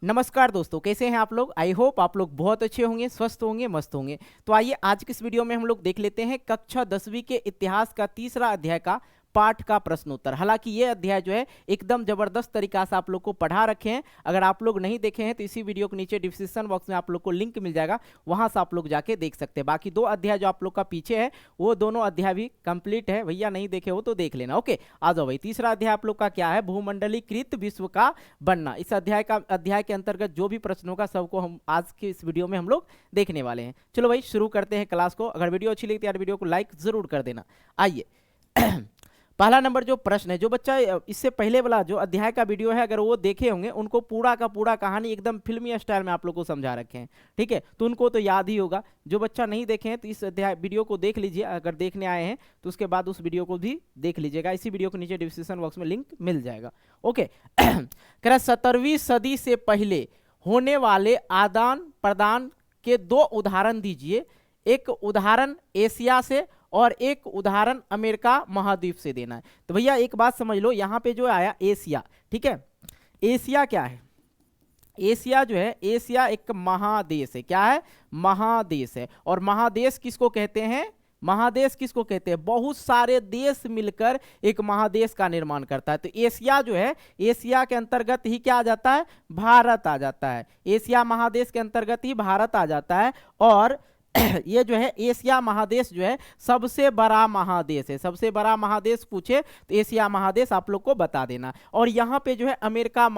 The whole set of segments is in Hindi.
नमस्कार दोस्तों, कैसे हैं आप लोग। आई होप आप लोग बहुत अच्छे होंगे, स्वस्थ होंगे, मस्त होंगे। तो आइए आज की इस वीडियो में हम लोग देख लेते हैं कक्षा 10वीं के इतिहास का तीसरा अध्याय का पाठ का प्रश्न उत्तर। हालांकि ये अध्याय जो है एकदम जबरदस्त तरीका से आप लोग को पढ़ा रखे हैं। अगर आप लोग नहीं देखे हैं तो इसी वीडियो के नीचे डिस्क्रिप्शन बॉक्स में आप लोग को लिंक मिल जाएगा, वहां से आप लोग जाके देख सकते हैं। बाकी दो अध्याय जो आप लोग का पीछे है वो दोनों अध्याय भी कंप्लीट है, भैया नहीं देखे हो तो देख लेना। ओके, आ जाओ भाई। तीसरा अध्याय आप लोग का क्या है, भूमंडलीकृत विश्व का बनना। इस अध्याय के अंतर्गत जो भी प्रश्न होगा सबको हम आज के इस वीडियो में हम लोग देखने वाले हैं। चलो भाई शुरू करते हैं क्लास को। अगर वीडियो अच्छी लगी तो यार वीडियो को लाइक जरूर कर देना। आइए पहला नंबर जो प्रश्न है, जो बच्चा इससे पहले वाला जो अध्याय का वीडियो है अगर वो देखे होंगे उनको पूरा का पूरा कहानी एकदम फिल्मी स्टाइल में आप लोग को समझा रखे हैं, ठीक है। तो उनको तो याद ही होगा। जो बच्चा नहीं देखे हैं तो इस अध्याय वीडियो को देख लीजिए। अगर देखने आए हैं तो उसके बाद उस वीडियो को भी देख लीजिएगा। इसी वीडियो के नीचे डिस्क्रिप्शन बॉक्स में लिंक मिल जाएगा। ओके कह रहा 17वीं सदी से पहले होने वाले आदान प्रदान के दो उदाहरण दीजिए। एक उदाहरण एशिया से और एक उदाहरण अमेरिका महाद्वीप से देना है। तो भैया एक बात समझ लो, यहाँ पे जो आया एशिया, ठीक है। एशिया क्या है? एशिया जो है, एशिया एक महादेश है। क्या है? महादेश है। और महादेश किसको कहते हैं? महादेश किसको कहते हैं? बहुत सारे देश मिलकर एक महादेश का निर्माण करता है। तो एशिया जो है, एशिया के अंतर्गत ही क्या आ जाता है? भारत आ जाता है। एशिया महादेश के अंतर्गत ही भारत आ जाता है। और ये जो है एशिया महादेश जो है सबसे बड़ा महादेश है। सबसे बड़ा महादेश पूछे तो एशिया महादेश आप लोग को बता देना। और यहाँ पे जो है अमेरिका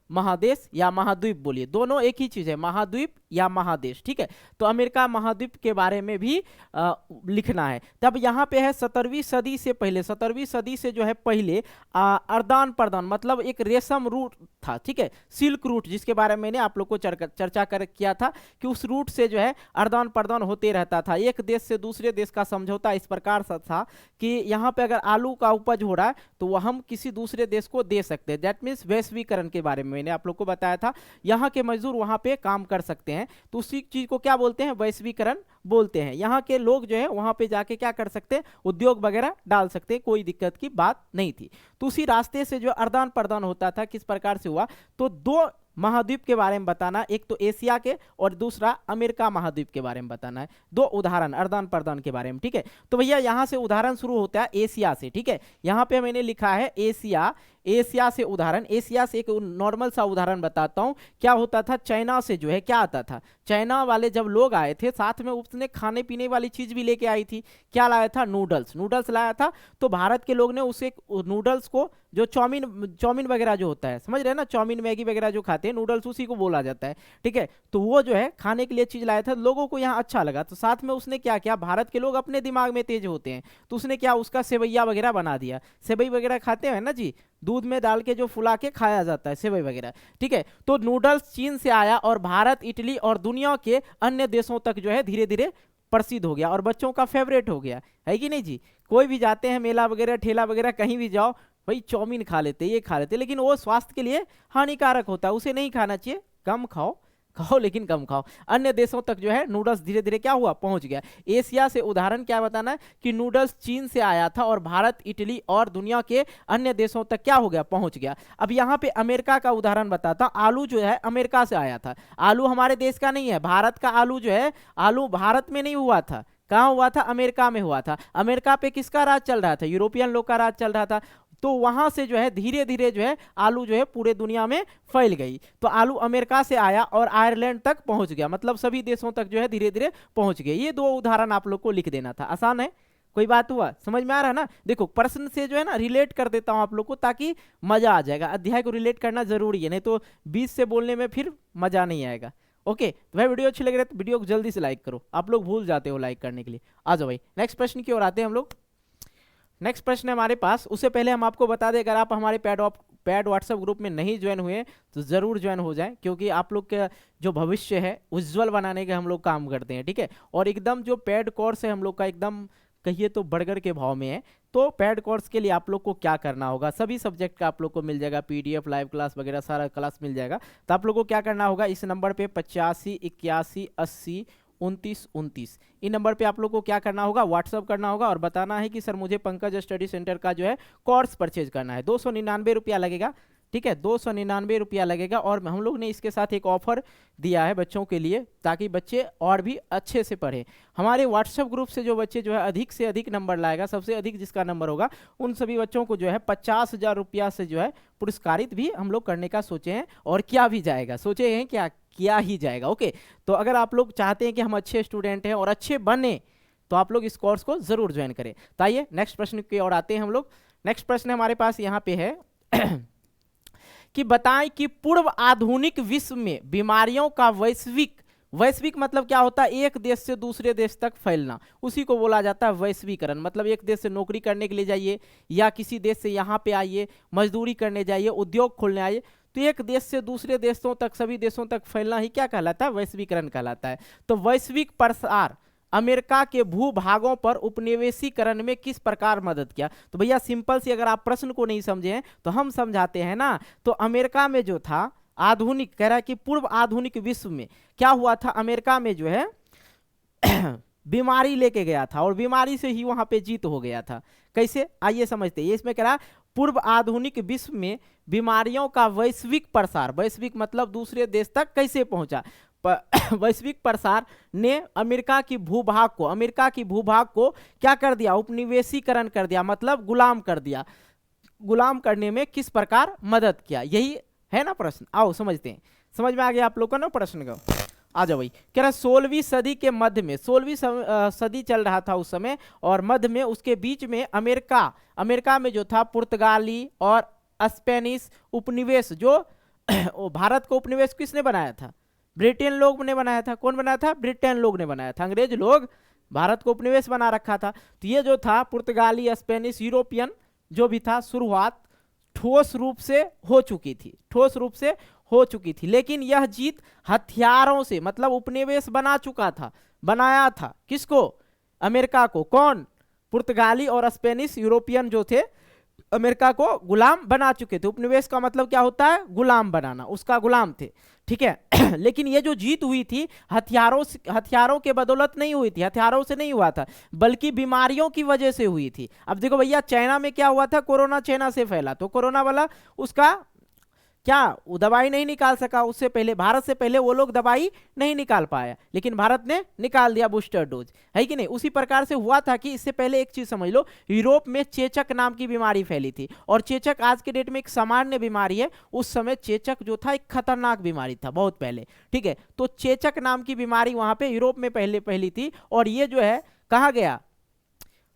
महादेश या महाद्वीप, बोलिए दोनों एक ही चीज है, महाद्वीप या महादेश, ठीक है। तो अमेरिका महाद्वीप के बारे में भी लिखना है। तब यहाँ पे है 17वीं सदी से पहले। 17वीं सदी से जो है पहले आदान प्रदान मतलब एक रेशम रूट था, ठीक है, सिल्क रूट, जिसके बारे में मैंने आप लोग को चर्चा किया था कि उस रूट से जो है आदान प्रदान होते रहता था। एक देश से दूसरे देश का समझौता इस प्रकार से था कि यहाँ पे अगर आलू का उपज हो रहा है तो वह हम किसी दूसरे देश को दे सकते हैं। दैट मीन्स वैश्वीकरण के बारे में मैंने आप लोग को बताया था। यहाँ के मजदूर वहाँ पे काम कर सकते हैं, तो उसी चीज को क्या बोलते हैं? वैश्वीकरण बोलते हैं। यहाँ के लोग जो है वहाँ पे जाके क्या कर सकते हैं? उद्योग वगैरह डाल सकते हैं, कोई दिक्कत की बात नहीं थी। तो उसी रास्ते से जो आदान प्रदान होता था, किस प्रकार से हुआ? तो दो महाद्वीप के बारे में बताना, एक तो एशिया के और दूसरा अमेरिका महाद्वीप के बारे में बताना है। दो उदाहरण आदान प्रदान के बारे में, ठीक है। तो भैया यहाँ से उदाहरण शुरू होता है एशिया से, ठीक है। यहाँ पे मैंने लिखा है एशिया, एशिया से उदाहरण। एशिया से एक नॉर्मल सा उदाहरण बताता हूँ। क्या होता था? चाइना से जो है क्या आता था? चाइना वाले जब लोग आए थे साथ में उसने खाने पीने वाली चीज भी लेके आई थी। क्या लाया था? नूडल्स। नूडल्स लाया था। तो भारत के लोग ने उसे नूडल्स को, जो चाउमीन वगैरह जो होता है, समझ रहे हैं ना, चाउमीन मैगी वगैरह जो खाते हैं, नूडल्स उसी को बोला जाता है, ठीक है। तो वो जो है खाने के लिए चीज लाया था, लोगों को यहाँ अच्छा लगा। तो साथ में उसने क्या किया? भारत के लोग अपने दिमाग में तेज होते हैं, तो उसने क्या, उसका सेवैया वगैरह बना दिया। सेवई वगैरह खाते हैं ना जी, दूध में डाल के जो फुला के खाया जाता है, सेवई वगैरह, ठीक है। तो नूडल्स चीन से आया और भारत, इटली और दुनिया के अन्य देशों तक जो है धीरे धीरे प्रसिद्ध हो गया और बच्चों का फेवरेट हो गया, है कि नहीं जी। कोई भी जाते हैं मेला वगैरह, ठेला वगैरह, कहीं भी जाओ भाई चाउमीन खा लेते, ये खा लेते, लेकिन वो स्वास्थ्य के लिए हानिकारक होता है, उसे नहीं खाना चाहिए। कम खाओ, खाओ लेकिन कम खाओ। अन्य देशों तक जो है नूडल्स धीरे धीरे क्या हुआ? पहुंच गया। एशिया से उदाहरण क्या बताना है कि नूडल्स चीन से आया था और भारत, इटली और दुनिया के अन्य देशों तक क्या हो गया? पहुंच गया। अब यहाँ पे अमेरिका का उदाहरण बताता। आलू जो है अमेरिका से आया था। आलू हमारे देश का नहीं है। भारत का आलू जो है, आलू भारत में नहीं हुआ था। कहाँ हुआ था? अमेरिका में हुआ था। अमेरिका पे किसका राज चल रहा था? यूरोपियन लोग का राज चल रहा था। तो वहां से जो है धीरे धीरे जो है आलू जो है पूरे दुनिया में फैल गई। तो आलू अमेरिका से आया और आयरलैंड तक पहुंच गया, मतलब सभी देशों तक जो है धीरे धीरे पहुंच गए। ये दो उदाहरण आप लोग को लिख देना था। आसान है, कोई बात हुआ? समझ में आ रहा है ना? देखो प्रश्न से जो है ना रिलेट कर देता हूं आप लोग को, ताकि मजा आ जाएगा। अध्याय को रिलेट करना जरूरी है, नहीं तो बीच से बोलने में फिर मजा नहीं आएगा। ओके, तो भाई वीडियो अच्छी लग रही है तो वीडियो को जल्दी से लाइक करो। आप लोग भूल जाते हो लाइक करने के लिए। आ जाओ भाई नेक्स्ट प्रश्न की ओर आते हैं हम लोग। नेक्स्ट प्रश्न है हमारे पास। उससे पहले हम आपको बता दें, अगर आप हमारे पैड व्हाट्सएप ग्रुप में नहीं ज्वाइन हुए तो जरूर ज्वाइन हो जाएं, क्योंकि आप लोग का जो भविष्य है उज्जवल बनाने के हम लोग काम करते हैं, ठीक है। और एकदम जो पैड कोर्स है हम लोग का, एकदम कहिए तो बर्गर के भाव में है। तो पैड कोर्स के लिए आप लोग को क्या करना होगा? सभी सब्जेक्ट का आप लोग को मिल जाएगा, पीडीएफ, लाइव क्लास वगैरह सारा क्लास मिल जाएगा। तो आप लोग को क्या करना होगा? इस नंबर पे 85 81 80 29 इन नंबर पे आप लोग को क्या करना होगा? व्हाट्सअप करना होगा और बताना है कि सर मुझे पंकज स्टडी सेंटर का जो है कोर्स परचेज करना है। 299 रुपया लगेगा, ठीक है, 299 रुपया लगेगा। और हम लोग ने इसके साथ एक ऑफर दिया है बच्चों के लिए, ताकि बच्चे और भी अच्छे से पढ़ें। हमारे व्हाट्सएप ग्रुप से जो बच्चे जो है अधिक से अधिक नंबर लाएगा, सबसे अधिक जिसका नंबर होगा, उन सभी बच्चों को जो है 50,000 रुपया से जो है पुरस्कारित भी हम लोग करने का सोचे हैं, और किया भी जाएगा, सोचे हैं क्या, किया ही जाएगा। ओके, तो अगर आप लोग चाहते हैं कि हम अच्छे स्टूडेंट हैं और अच्छे बने, तो आप लोग इस कोर्स को जरूर ज्वाइन करें। तो आइए नेक्स्ट प्रश्न की ओर आते हैं हम लोग। नेक्स्ट प्रश्न हमारे पास यहाँ पे है कि बताएं कि पूर्व आधुनिक विश्व में बीमारियों का वैश्विक मतलब क्या होता है, एक देश से दूसरे देश तक फैलना, उसी को बोला जाता है वैश्वीकरण। मतलब एक देश से नौकरी करने के लिए जाइए, या किसी देश से यहाँ पे आइए, मजदूरी करने जाइए, उद्योग खोलने आइए, तो एक देश से दूसरे देशों तक, सभी देशों तक फैलना ही क्या कहलाता है, वैश्वीकरण कहलाता है। तो वैश्विक प्रसार अमेरिका के भूभागों पर उपनिवेशीकरण में किस प्रकार मदद किया? तो भैया सिंपल सी, अगर आप प्रश्न को नहीं समझे हैं तो हम समझाते हैं ना। तो अमेरिका में जो था आधुनिक, कह रहा है कि पूर्व आधुनिक विश्व में क्या हुआ था, अमेरिका में जो है बीमारी लेके गया था, और बीमारी से ही वहां पे जीत हो गया था। कैसे, आइए समझते हैं। इसमें कह रहा पूर्व आधुनिक विश्व में बीमारियों का वैश्विक प्रसार, वैश्विक मतलब दूसरे देश तक कैसे पहुंचा, वैश्विक प्रसार ने अमेरिका की भूभाग को क्या कर दिया, उपनिवेशीकरण कर दिया, मतलब गुलाम कर दिया। गुलाम करने में किस प्रकार मदद किया, यही है ना प्रश्न। आओ समझते हैं, समझ में आ गया आप लोग को ना प्रश्न का। आ जाओ भाई। कह रहा 16वीं सदी के मध्य में, 16वीं सदी चल रहा था उस समय, और मध्य में उसके बीच में अमेरिका में जो था पुर्तगाली और स्पेनिश उपनिवेश, जो भारत को उपनिवेश किसने बनाया था, ब्रिटेन लोग ने बनाया था। कौन बनाया था, ब्रिटेन लोग ने बनाया था। अंग्रेज लोग भारत को उपनिवेश बना रखा था। तो ये जो था पुर्तगाली, स्पेनिश, यूरोपियन जो भी था, शुरुआत ठोस रूप से हो चुकी थी, लेकिन यह जीत हथियारों से, मतलब उपनिवेश बनाया था किसको, अमेरिका को। कौन, पुर्तगाली और स्पेनिश, यूरोपियन जो थे अमेरिका को गुलाम बना चुके थे। उपनिवेश का मतलब क्या होता है, गुलाम बनाना, उसका गुलाम थे, ठीक है। लेकिन ये जो जीत हुई थी हथियारों के बदौलत नहीं हुई थी, हथियारों से नहीं हुआ था, बल्कि बीमारियों की वजह से हुई थी। अब देखो भैया, चाइना में क्या हुआ था, कोरोना चाइना से फैला, तो कोरोना वाला उसका क्या, वो दवाई नहीं निकाल सका उससे पहले, भारत से पहले वो लोग दवाई नहीं निकाल पाया, लेकिन भारत ने निकाल दिया बूस्टर डोज, है कि नहीं। उसी प्रकार से हुआ था कि इससे पहले एक चीज समझ लो, यूरोप में चेचक नाम की बीमारी फैली थी, और चेचक आज के डेट में एक सामान्य बीमारी है, उस समय चेचक जो था एक खतरनाक बीमारी था, बहुत पहले, ठीक है। तो चेचक नाम की बीमारी वहां पे यूरोप में पहले फैली थी, और ये जो है कहाँ गया,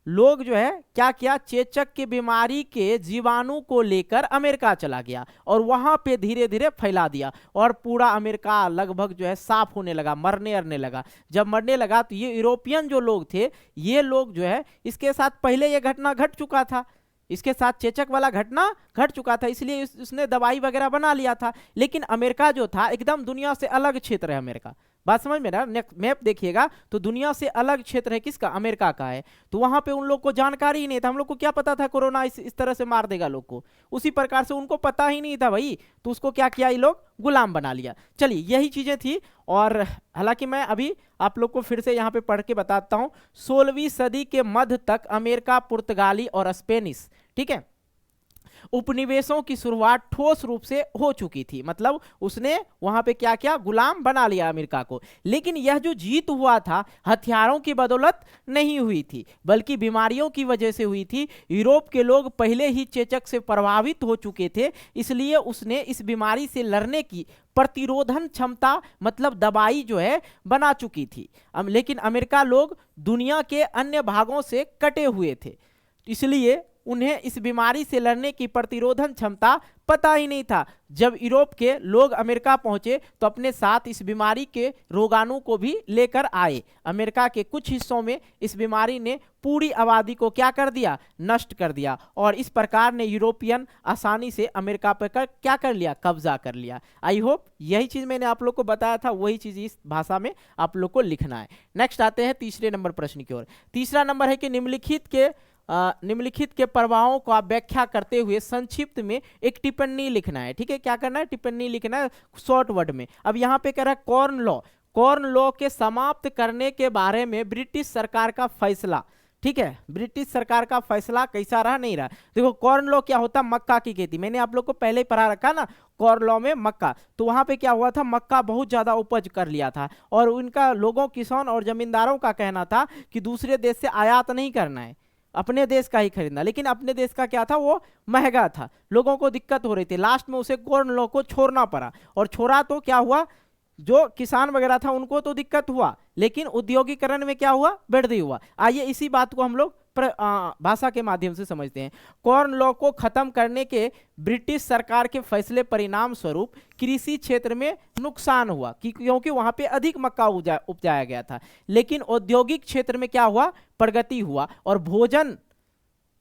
लोग जो है क्या किया, चेचक की बीमारी के जीवाणु को लेकर अमेरिका चला गया, और वहां पे धीरे धीरे फैला दिया, और पूरा अमेरिका लगभग जो है साफ होने लगा, मरने लगा। जब मरने लगा तो ये यूरोपियन जो लोग थे, ये लोग जो है, इसके साथ पहले ये घटना घट चुका था, इसके साथ चेचक वाला घटना घट चुका था, इसलिए उसने दवाई वगैरह बना लिया था। लेकिन अमेरिका जो था एकदम दुनिया से अलग क्षेत्र है अमेरिका, बात समझ में ना। मैप देखिएगा तो दुनिया से अलग क्षेत्र है, किसका, अमेरिका का है। तो वहां पे उन लोग को जानकारी ही नहीं था, हम लोग को क्या पता था कोरोना इस तरह से मार देगा लोग को, उसी प्रकार से उनको पता ही नहीं था भाई, तो उसको क्या किया, ये लोग गुलाम बना लिया। चलिए यही चीजें थी, और हालांकि मैं अभी आप लोग को फिर से यहाँ पे पढ़ के बताता हूँ। 16वीं सदी के मध्य तक अमेरिका, पुर्तगाली और स्पेनिश, ठीक है, उपनिवेशों की शुरुआत ठोस रूप से हो चुकी थी, मतलब उसने वहां पे क्या किया, गुलाम बना लिया अमेरिका को। लेकिन यह जो जीत हुआ था हथियारों की बदौलत नहीं हुई थी, बल्कि बीमारियों की वजह से हुई थी। यूरोप के लोग पहले ही चेचक से प्रभावित हो चुके थे, इसलिए उसने इस बीमारी से लड़ने की प्रतिरोधन क्षमता, मतलब दवाई जो है बना चुकी थी। लेकिन अमेरिका लोग दुनिया के अन्य भागों से कटे हुए थे, इसलिए उन्हें इस बीमारी से लड़ने की प्रतिरोधन क्षमता पता ही नहीं था। जब यूरोप के लोग अमेरिका पहुंचे तो अपने साथ इस बीमारी के रोगाणु को भी लेकर आए। अमेरिका के कुछ हिस्सों में इस बीमारी ने पूरी आबादी को क्या कर दिया, नष्ट कर दिया, और इस प्रकार ने यूरोपियन आसानी से अमेरिका पर क्या कर लिया, कब्जा कर लिया। आई होप यही चीज मैंने आप लोग को बताया था, वही चीज इस भाषा में आप लोग को लिखना है। नेक्स्ट आते हैं तीसरे नंबर प्रश्न की ओर। तीसरा नंबर है कि निम्नलिखित के प्रभावों को आप व्याख्या करते हुए संक्षिप्त में एक टिप्पणी लिखना है, ठीक है। क्या करना है, टिप्पणी लिखना है शॉर्ट वर्ड में। अब यहाँ पे कह रहा है कॉर्न लॉ के समाप्त करने के बारे में ब्रिटिश सरकार का फैसला, ठीक है, ब्रिटिश सरकार का फैसला कैसा रहा, नहीं रहा। देखो कॉर्न लॉ क्या होता, मक्का की खेती, मैंने आप लोग को पहले ही पढ़ा रखा ना, कॉर्न लॉ में मक्का, तो वहां पे क्या हुआ था, मक्का बहुत ज्यादा उपज कर लिया था और उनका लोगों, किसान और जमींदारों का कहना था कि दूसरे देश से आयात नहीं करना है, अपने देश का ही खरीदना। लेकिन अपने देश का क्या था, वो महंगा था, लोगों को दिक्कत हो रही थी, लास्ट में उसे कॉर्न लॉ को छोड़ना पड़ा। और छोड़ा तो क्या हुआ, जो किसान वगैरह था उनको तो दिक्कत हुआ, लेकिन उद्योगीकरण में क्या हुआ, वृद्धि हुआ। आइए इसी बात को हम लोग भाषा के माध्यम से समझते हैं। कॉर्न लॉ को खत्म करने के ब्रिटिश सरकार के फैसले परिणाम स्वरूप कृषि क्षेत्र में नुकसान हुआ, क्योंकि वहां पे अधिक मक्का उपजाया गया था। लेकिन औद्योगिक क्षेत्र में क्या हुआ, प्रगति हुआ और भोजन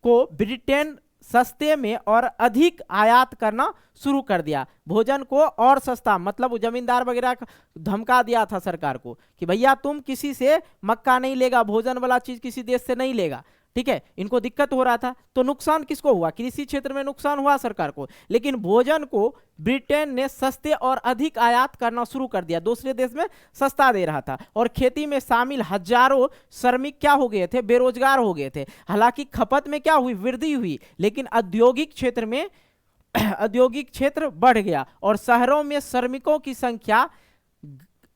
को ब्रिटेन सस्ते में और अधिक आयात करना शुरू कर दिया। भोजन को और सस्ता, मतलब जमींदार वगैरह धमका दिया था सरकार को कि भैया तुम किसी से मक्का नहीं लेगा, भोजन वाला चीज किसी देश से नहीं लेगा, ठीक है। इनको दिक्कत हो रहा था, तो नुकसान किसको हुआ, कृषि क्षेत्र में नुकसान हुआ सरकार को। लेकिन भोजन को ब्रिटेन ने सस्ते और अधिक आयात करना शुरू कर दिया, दूसरे देश में सस्ता दे रहा था। और खेती में शामिल हजारों श्रमिक क्या हो गए थे, बेरोजगार हो गए थे। हालांकि खपत में क्या हुई, वृद्धि हुई, लेकिन औद्योगिक क्षेत्र में औद्योगिक क्षेत्र बढ़ गया और शहरों में श्रमिकों की संख्या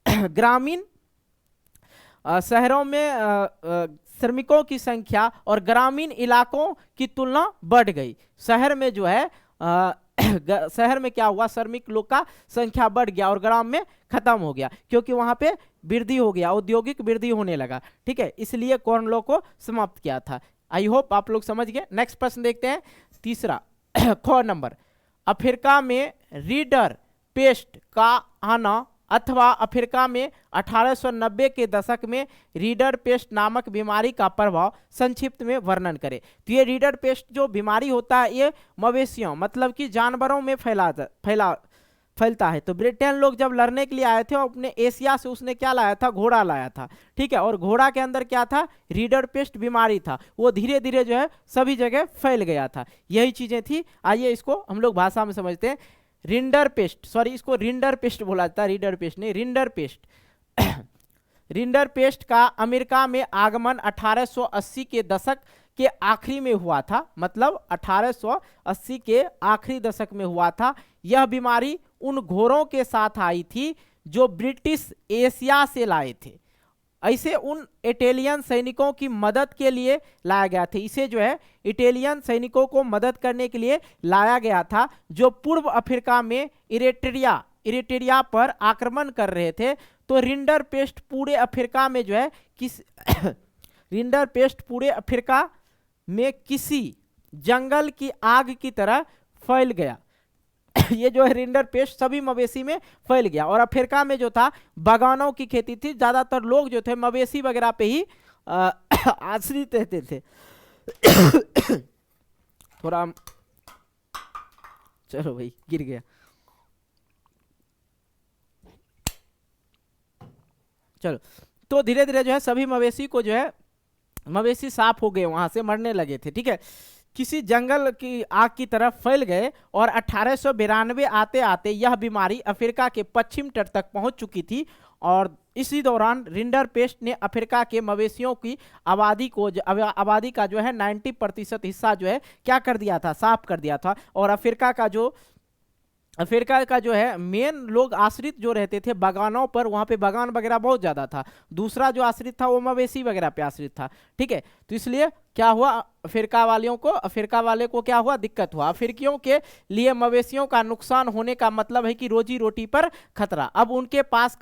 ग्रामीण शहरों में श्रमिकों की संख्या और ग्रामीण इलाकों की तुलना बढ़ गई। शहर में जो है शहर में क्या हुआ, श्रमिक लोग का संख्या बढ़ गया और ग्राम में खत्म हो गया, क्योंकि वहां पे वृद्धि हो गया, औद्योगिक वृद्धि होने लगा, ठीक है। इसलिए कॉर्न लॉ को समाप्त किया था। आई होप आप लोग समझ गए। नेक्स्ट प्रश्न देखते हैं, तीसरा ख नंबर, अफ्रीका में रीडर पेस्ट का आना अथवा अफ्रीका में 1890 के दशक में रीडर पेस्ट नामक बीमारी का प्रभाव संक्षिप्त में वर्णन करें। तो ये रीडर पेस्ट जो बीमारी होता है, ये मवेशियों मतलब कि जानवरों में फैलता है। तो ब्रिटेन लोग जब लड़ने के लिए आए थे और अपने एशिया से उसने क्या लाया था, घोड़ा लाया था, ठीक है। और घोड़ा के अंदर क्या था, रीडर पेस्ट बीमारी था, वो धीरे धीरे जो है सभी जगह फैल गया था। यही चीजें थी। आइए इसको हम लोग भाषा में समझते हैं। रिंडर पेस्ट, सॉरी इसको रिंडर पेस्ट बोला जाता है, रीडर पेस्ट नहीं, रिंडर पेस्ट। रिंडर पेस्ट का अमेरिका में आगमन 1880 के दशक के आखिरी में हुआ था, मतलब 1880 के आखिरी दशक में हुआ था। यह बीमारी उन घोड़ों के साथ आई थी जो ब्रिटिश एशिया से लाए थे। ऐसे उन इटालियन सैनिकों की मदद के लिए लाया गया था। इसे जो है इटालियन सैनिकों को मदद करने के लिए लाया गया था, जो पूर्व अफ्रीका में इरिट्रिया पर आक्रमण कर रहे थे। तो रिंडर पेस्ट पूरे अफ्रीका में जो है रिंडर पेस्ट पूरे अफ्रीका में किसी जंगल की आग की तरह फैल गया। ये जो है रिंडर पेस्ट सभी मवेशी में फैल गया। और अफ्रीका में जो था बागानों की खेती थी, ज्यादातर लोग जो थे मवेशी वगैरह पे ही आश्रित रहते थे। थोड़ा चलो भाई गिर गया, चलो। तो धीरे धीरे जो है सभी मवेशी को जो है मवेशी साफ हो गए, वहां से मरने लगे थे, ठीक है। किसी जंगल की आग की तरफ फैल गए और 1892 आते आते यह बीमारी अफ्रीका के पश्चिम तट तक पहुंच चुकी थी। और इसी दौरान रिंडर पेस्ट ने अफ्रीका के मवेशियों की आबादी का जो है 90% हिस्सा जो है क्या कर दिया था, साफ कर दिया था। और अफ्रीका का जो है मेन लोग आश्रित जो रहते थे बागानों पर, वहां पे बागान वगैरह बहुत ज्यादा था। दूसरा जो आश्रित था वो मवेशी वगैरह पे आश्रित था, ठीक है। तो इसलिए क्या हुआ, अफ्रीका वाले को क्या हुआ, दिक्कत हुआ। अफ्रीकियों के लिए मवेशियों का नुकसान होने का मतलब है कि रोजी रोटी पर खतरा। अब उनके पास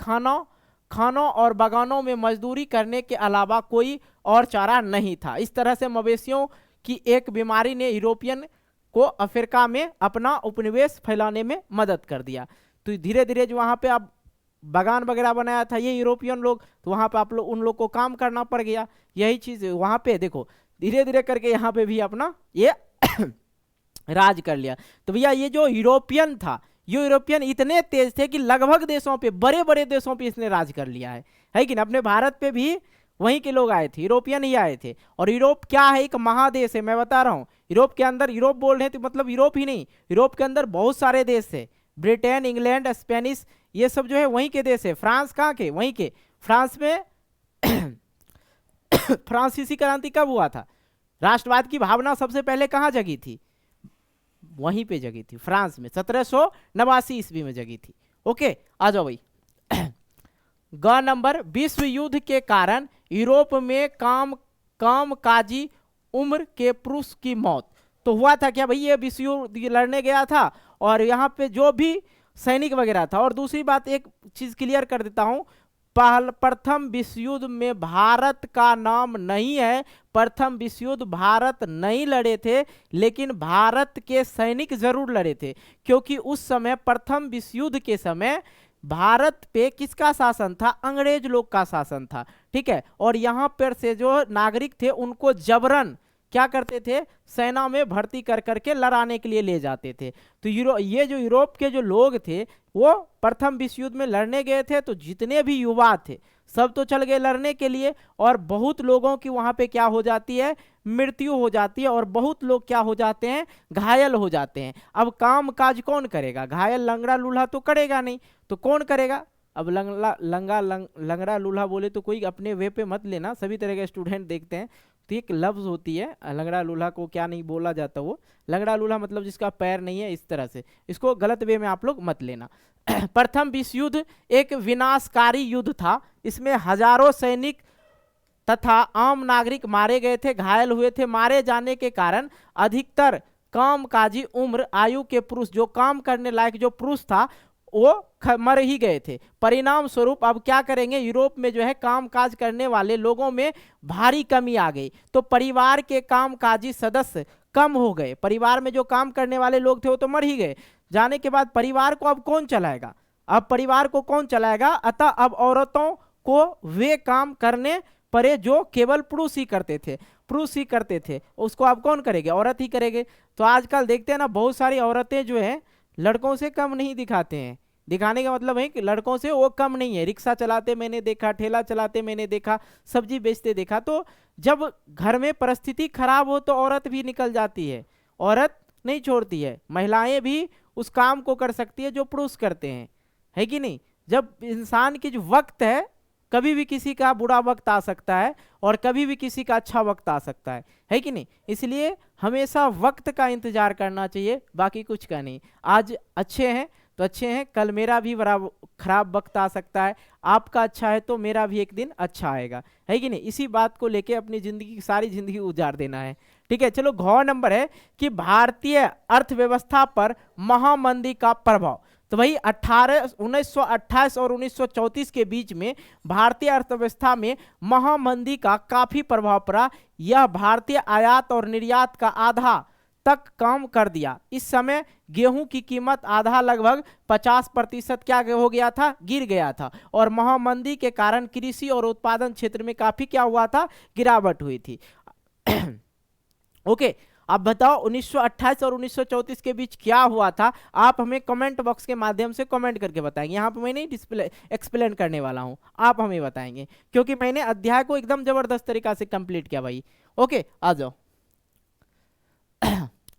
खानों और बागानों में मजदूरी करने के अलावा कोई और चारा नहीं था। इस तरह से मवेशियों की एक बीमारी ने यूरोपियन को अफ्रीका में अपना उपनिवेश फैलाने में मदद कर दिया। तो धीरे धीरे जो वहां पे अब बागान वगैरह बनाया था ये यूरोपियन लोग, तो वहां पे आप लोग उन लोग को काम करना पड़ गया। यही चीज वहां पे देखो धीरे धीरे करके यहाँ पे भी अपना ये राज कर लिया। तो भैया ये जो यूरोपियन था, ये यूरोपियन इतने तेज थे कि लगभग देशों पे, बड़े बड़े देशों पे इसने राज कर लिया है कि नहीं। अपने भारत पे भी वहीं के लोग आए थे, यूरोपियन ही आए थे। और यूरोप क्या है, एक महादेश है, मैं बता रहा हूँ। यूरोप के अंदर, यूरोप बोल रहे हैं तो मतलब यूरोप ही नहीं, यूरोप के अंदर बहुत सारे देश थे। ब्रिटेन, इंग्लैंड, स्पेनिश, ये सब जो है वहीं के देश है। फ्रांस कहाँ के, वहीं के। फ्रांस में फ्रांसीसी क्रांति कब हुआ था? राष्ट्रवाद की भावना सबसे पहले कहाँ जगी थी? वहीं पे जगी थी, फ्रांस में 1789 ईस्वी में जगी थी। ओके, आ जाओ भाई। ग नंबर, विश्व युद्ध के कारण यूरोप में कामकाजी उम्र के पुरुष की मौत। तो हुआ था क्या भाई, ये विश्व युद्ध लड़ने गया था और यहाँ पे जो भी सैनिक वगैरह था। और दूसरी बात, एक चीज क्लियर कर देता हूं, प्रथम विश्व युद्ध में भारत का नाम नहीं है। प्रथम विश्व युद्ध भारत नहीं लड़े थे, लेकिन भारत के सैनिक जरूर लड़े थे, क्योंकि उस समय प्रथम विश्व युद्ध के समय भारत पे किसका शासन था? अंग्रेज लोग का शासन था। ठीक है, और यहाँ पर से जो नागरिक थे उनको जबरन क्या करते थे? सेना में भर्ती कर करके लड़ाने के लिए ले जाते थे। तो ये जो यूरोप के जो लोग थे वो प्रथम विश्व युद्ध में लड़ने गए थे, तो जितने भी युवा थे सब तो चल गए लड़ने के लिए, और बहुत लोगों की वहां पे क्या हो जाती है? मृत्यु हो जाती है, और बहुत लोग क्या हो जाते हैं? घायल हो जाते हैं। अब काम काज कौन करेगा? घायल लंगड़ा लूल्हा तो करेगा नहीं, तो कौन करेगा? अब लंगड़ा लूल्हा बोले तो कोई अपने वे पे मत लेना, सभी तरह के स्टूडेंट देखते हैं। तो एक लफ्ज होती है लंगड़ा लूल्हा को क्या नहीं बोला जाता, वो लंगड़ा लूल्हा मतलब जिसका पैर नहीं है, इस तरह से, इसको गलत वे में आप लोग मत लेना। प्रथम विश्व युद्ध एक विनाशकारी युद्ध था। इसमें हजारों सैनिक तथा आम नागरिक मारे गए थे, घायल हुए थे। मारे जाने के कारण अधिकतर कामकाजी उम्र आयु के पुरुष, जो काम करने लायक जो पुरुष था वो मर ही गए थे। परिणाम स्वरूप अब क्या करेंगे? यूरोप में जो है कामकाज करने वाले लोगों में भारी कमी आ गई। तो परिवार के कामकाजी सदस्य कम हो गए। परिवार में जो काम करने वाले लोग थे वो तो मर ही गए। जाने के बाद परिवार को अब कौन चलाएगा? अब परिवार को कौन चलाएगा? अतः अब औरतों को वे काम करने पड़े जो केवल पुरुष ही करते थे। उसको अब कौन करेंगे? औरत ही करेंगे। तो आजकल देखते हैं ना, बहुत सारी औरतें जो है लड़कों से कम नहीं दिखाते हैं। दिखाने का मतलब है कि लड़कों से वो कम नहीं है। रिक्शा चलाते मैंने देखा, ठेला चलाते मैंने देखा, सब्जी बेचते देखा। तो जब घर में परिस्थिति खराब हो तो औरत भी निकल जाती है, औरत नहीं छोड़ती है। महिलाएं भी उस काम को कर सकती है जो पुरुष करते हैं, है कि नहीं? जब इंसान की जो वक्त है, कभी भी किसी का बुरा वक्त आ सकता है और कभी भी किसी का अच्छा वक्त आ सकता है कि नहीं? इसलिए हमेशा वक्त का इंतजार करना चाहिए, बाकी कुछ का नहीं। आज अच्छे हैं तो अच्छे हैं, कल मेरा भी बड़ा खराब वक्त आ सकता है। आपका अच्छा है तो मेरा भी एक दिन अच्छा आएगा, है कि नहीं? इसी बात को लेके अपनी जिंदगी की सारी जिंदगी उजाड़ देना है। ठीक है, चलो घ नंबर है कि भारतीय अर्थव्यवस्था पर महामंदी का प्रभाव। तो भाई 1928 और 1934 के बीच में भारतीय अर्थव्यवस्था में महामंदी का काफी प्रभाव पड़ा। यह भारतीय आयात और निर्यात का आधा तक कम कर दिया। इस समय गेहूं की कीमत आधा लगभग 50% क्या हो गया था? गिर गया था। और महामंदी के कारण कृषि और उत्पादन क्षेत्र में काफी क्या हुआ था? गिरावट हुई थी। ओके, अब बताओ 1928 और 1934 के बीच क्या हुआ था? आप हमें कमेंट बॉक्स के माध्यम से कमेंट करके बताएंगे। यहाँ पे मैं नहीं एक्सप्लेन करने वाला हूँ, आप हमें बताएंगे, क्योंकि मैंने अध्याय को एकदम जबरदस्त तरीका से कंप्लीट किया भाई। ओके, आ जाओ।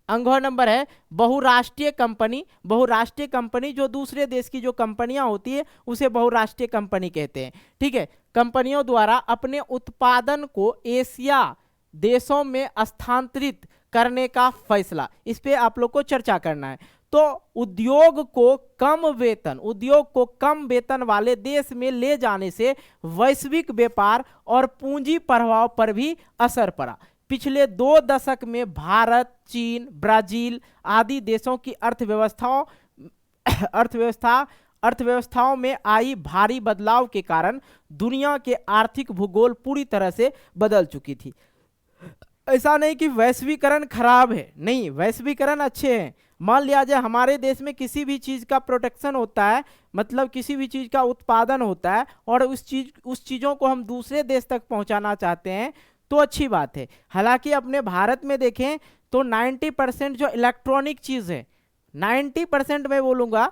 अंगह नंबर है बहुराष्ट्रीय कंपनी। बहुराष्ट्रीय कंपनी जो दूसरे देश की जो कंपनियां होती है उसे बहुराष्ट्रीय कंपनी कहते हैं। ठीक है, कंपनियों द्वारा अपने उत्पादन को एशिया देशों में स्थानांतरित करने का फैसला, इस पे आप लोग को चर्चा करना है। तो उद्योग को कम वेतन वाले देश में ले जाने से वैश्विक व्यापार और पूंजी प्रभाव पर भी असर पड़ा। पिछले 2 दशक में भारत, चीन, ब्राजील आदि देशों की अर्थव्यवस्थाओं में आई भारी बदलाव के कारण दुनिया के आर्थिक भूगोल पूरी तरह से बदल चुकी थी। ऐसा नहीं कि वैश्वीकरण खराब है, नहीं, वैश्वीकरण अच्छे हैं। मान लिया जाए हमारे देश में किसी भी चीज का प्रोटेक्शन होता है, मतलब किसी भी चीज का उत्पादन होता है और उस चीजों को हम दूसरे देश तक पहुंचाना चाहते हैं तो अच्छी बात है। हालांकि अपने भारत में देखें तो 90% जो इलेक्ट्रॉनिक चीज है, 90% मैं बोलूंगा,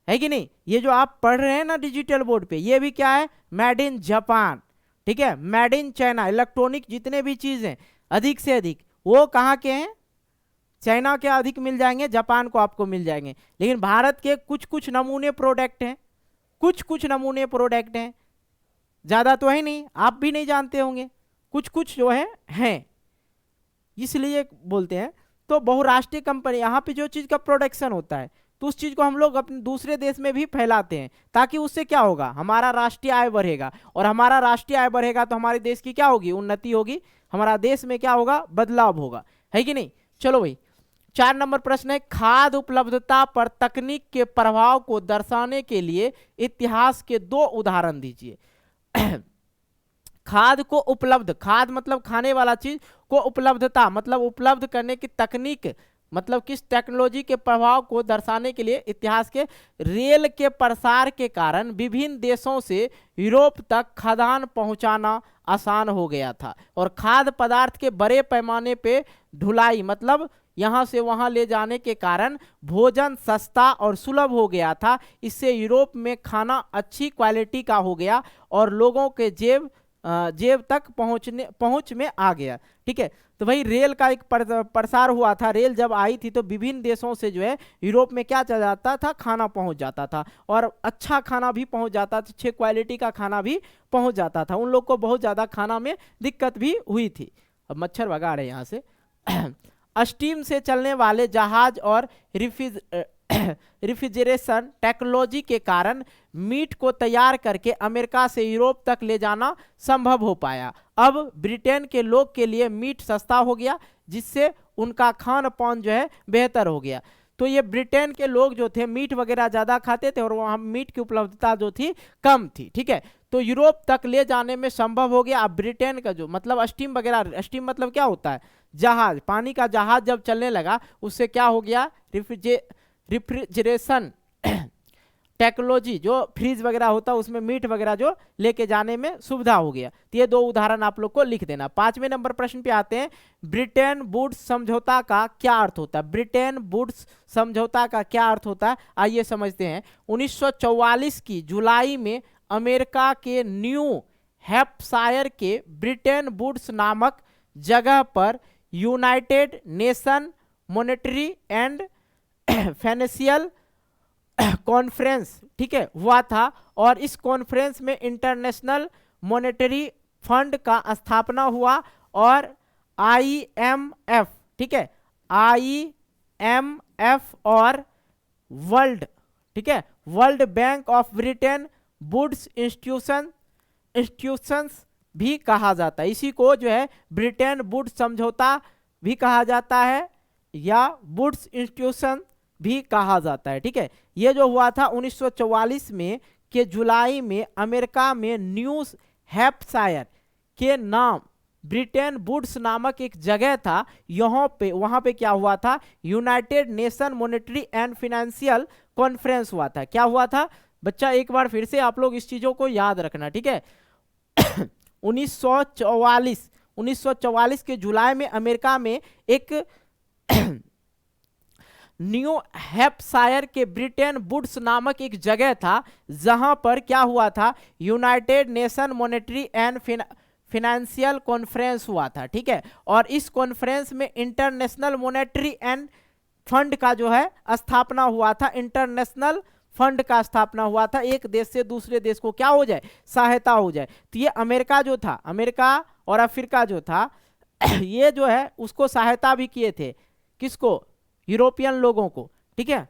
है कि नहीं? ये जो आप पढ़ रहे हैं ना डिजिटल बोर्ड पे, ये भी क्या है? Made in Japan. ठीक है, मेड इन चाइना। इलेक्ट्रॉनिक जितने भी चीज हैं अधिक से अधिक वो कहाँ के हैं? चाइना के अधिक मिल जाएंगे, जापान को आपको मिल जाएंगे। लेकिन भारत के कुछ नमूने प्रोडक्ट हैं, कुछ नमूने प्रोडक्ट हैं, ज्यादा तो है नहीं, आप भी नहीं जानते होंगे। कुछ कुछ जो है हैं, इसलिए बोलते हैं। तो बहुराष्ट्रीय कंपनी, यहाँ पे जो चीज़ का प्रोडक्शन होता है तो उस चीज़ को हम लोग अपने दूसरे देश में भी फैलाते हैं, ताकि उससे क्या होगा, हमारा राष्ट्रीय आय बढ़ेगा, और हमारा राष्ट्रीय आय बढ़ेगा तो हमारे देश की क्या होगी, उन्नति होगी, हमारा देश में क्या होगा, बदलाव होगा, है कि नहीं। चलो भाई 4 नंबर प्रश्न है, खाद्य उपलब्धता पर तकनीक के प्रभाव को दर्शाने के लिए इतिहास के 2 उदाहरण दीजिए। खाद्य को उपलब्ध, खाद्य मतलब खाने वाला चीज को, उपलब्धता मतलब उपलब्ध करने की तकनीक, मतलब किस टेक्नोलॉजी के प्रभाव को दर्शाने के लिए इतिहास के रेल के प्रसार के कारण विभिन्न देशों से यूरोप तक खाद्यान्न पहुंचाना आसान हो गया था, और खाद्य पदार्थ के बड़े पैमाने पे ढुलाई मतलब यहाँ से वहाँ ले जाने के कारण भोजन सस्ता और सुलभ हो गया था। इससे यूरोप में खाना अच्छी क्वालिटी का हो गया और लोगों के जेब तक पहुंच में आ गया। ठीक है, तो भाई रेल का एक प्रसार हुआ था, रेल जब आई थी तो विभिन्न देशों से जो है यूरोप में क्या चला जाता था, खाना पहुंच जाता था, और अच्छा खाना भी पहुंच जाता था, अच्छे क्वालिटी का खाना भी पहुंच जाता था। उन लोग को बहुत ज़्यादा खाना में दिक्कत भी हुई थी। अब मच्छर भगा रहे यहाँ से। स्टीम से चलने वाले जहाज और रेफ्रिजरेशन टेक्नोलॉजी के कारण मीट को तैयार करके अमेरिका से यूरोप तक ले जाना संभव हो पाया। अब ब्रिटेन के लोग के लिए मीट सस्ता हो गया, जिससे उनका खान पान जो है बेहतर हो गया। तो ये ब्रिटेन के लोग जो थे मीट वगैरह ज़्यादा खाते थे और वहाँ मीट की उपलब्धता जो थी कम थी। ठीक है, तो यूरोप तक ले जाने में संभव हो गया। अब ब्रिटेन का जो मतलब स्टीम वगैरह, स्टीम मतलब क्या होता है, जहाज, पानी का जहाज जब चलने लगा उससे क्या हो गया, रेफ्रिजरेशन टेक्नोलॉजी, जो फ्रीज वगैरह होता है उसमें मीट वगैरह जो लेके जाने में सुविधा हो गया। तो ये 2 उदाहरण आप लोग को लिख देना। 5वें नंबर प्रश्न पे आते हैं, ब्रिटेन वुड्स समझौता का क्या अर्थ होता है। ब्रिटेन वुड्स समझौता का क्या अर्थ होता है, आइए समझते हैं। 1944 की जुलाई में अमेरिका के न्यू हैम्पशायर के ब्रिटेन वुड्स नामक जगह पर United nation monetary and financial conference, ठीक है, हुआ था, और इस कॉन्फ्रेंस में इंटरनेशनल मॉनेटरी फंड का स्थापना हुआ और IMF, ठीक है, IMF और वर्ल्ड, ठीक है, World Bank of Bretton Woods institutions भी कहा जाता है। इसी को जो है ब्रिटेन वुड्स समझौता भी कहा जाता है या वुड्स इंस्टीट्यूशन भी कहा जाता है। ठीक है, ये जो हुआ था 1944 में के जुलाई में अमेरिका में न्यू हैम्पशायर के नाम ब्रिटेन वुड्स नामक एक जगह था, वहां पे क्या हुआ था, United nation monetary and financial conference हुआ था। क्या हुआ था बच्चा, एक बार फिर से आप लोग इस चीजों को याद रखना। ठीक है 1944 के जुलाई में अमेरिका में एक न्यू हैम्पशायर के ब्रिटेन वुड्स नामक एक जगह था, जहां पर क्या हुआ था, United nation monetary and financial conference हुआ था। ठीक है, और इस कॉन्फ्रेंस में इंटरनेशनल मॉनेटरी एंड फंड का जो है स्थापना हुआ था, इंटरनेशनल फंड का स्थापना हुआ था, एक देश से दूसरे देश को क्या हो जाए, सहायता हो जाए। तो ये अमेरिका जो था, अमेरिका और अफ्रीका जो था ये जो है उसको सहायता भी किए थे, किसको, यूरोपियन लोगों को। ठीक है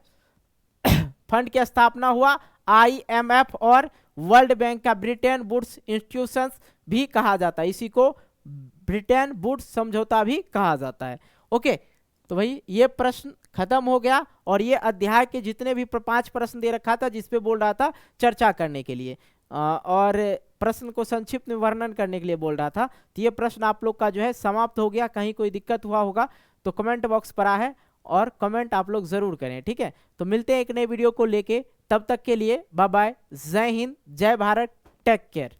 फंड की स्थापना हुआ, IMF और वर्ल्ड बैंक का ब्रिटेन वुड्स इंस्टीट्यूशंस भी कहा जाता है, इसी को ब्रिटेन वुड्स समझौता भी कहा जाता है। ओके, तो भाई ये प्रश्न खत्म हो गया, और ये अध्याय के जितने भी 5 प्रश्न दे रखा था जिसपे बोल रहा था चर्चा करने के लिए और प्रश्न को संक्षिप्त में वर्णन करने के लिए बोल रहा था, तो ये प्रश्न आप लोग का जो है समाप्त हो गया। कहीं कोई दिक्कत हुआ होगा तो कमेंट बॉक्स पर है और कमेंट आप लोग जरूर करें। ठीक है, तो मिलते हैं एक नए वीडियो को लेके, तब तक के लिए बाय बाय, जय हिंद, जय भारत, टेक केयर।